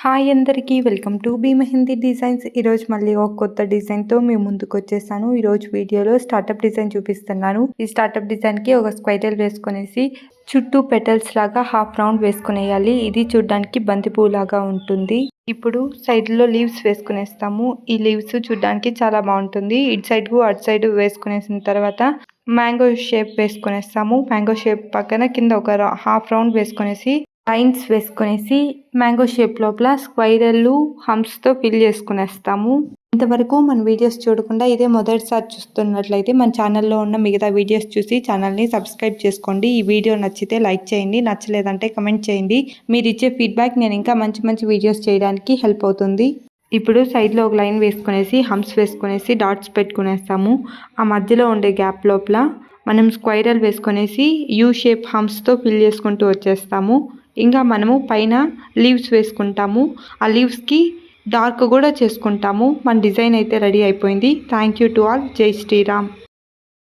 Hi అందరికీ welcome to B mehndi designs. ఈరోజు మళ్ళీ ఒక కొత్త డిజైన్తో మీ ముందుకు వచ్చేసాను. ఈరోజు వీడియోలో స్టార్టప్ డిజైన్ చూపిస్తున్నాను. ఈ స్టార్టప్ డిజైన్కి ఒక స్క్వైరల్ వేసుకునేసి చుట్టూ పెటల్స్ లాగా హాఫ్ రౌండ్ వేసుకునేయాలి. ఇది చూడ్డానికి బంతిపూ లాగా ఉంటుంది. ఇప్పుడు సైడ్లో లీవ్స్ వేసుకునేస్తాము. ఈ లీవ్స్ చూడ్డానికి చాలా బాగుంటుంది. ఇటు సైడ్ అటు సైడ్ వేసుకునేసిన తర్వాత మ్యాంగో షేప్ వేసుకునేస్తాము. మ్యాంగో షేప్ పక్కన కింద ఒక హాఫ్ రౌండ్ వేసుకునేసి లైన్స్ వేసుకునేసి మ్యాంగో షేప్ లోపల స్క్వైరల్ హంప్స్తో ఫిల్ చేసుకునేస్తాము. ఇంతవరకు మన వీడియోస్ చూడకుండా ఇదే మొదటిసారి చూస్తున్నట్లయితే మన ఛానల్లో ఉన్న మిగతా వీడియోస్ చూసి ఛానల్ని సబ్స్క్రైబ్ చేసుకోండి. ఈ వీడియో నచ్చితే లైక్ చేయండి, నచ్చలేదంటే కమెంట్ చేయండి. మీరు ఇచ్చే ఫీడ్బ్యాక్ నేను ఇంకా మంచి మంచి వీడియోస్ చేయడానికి హెల్ప్ అవుతుంది. ఇప్పుడు సైడ్లో ఒక లైన్ వేసుకునేసి హంప్స్ వేసుకునేసి డాట్స్ పెట్టుకునేస్తాము. ఆ మధ్యలో ఉండే గ్యాప్ లోపల మనం స్క్వైరల్ వేసుకునేసి యూ షేప్ హంప్స్తో ఫిల్ చేసుకుంటూ వచ్చేస్తాము. ఇంకా మనము పైన లీవ్స్ వేసుకుంటాము. ఆ లీవ్స్కి డార్క్ కూడా చేసుకుంటాము. మన డిజైన్ అయితే రెడీ అయిపోయింది. Thank you to all. జై శ్రీరామ్.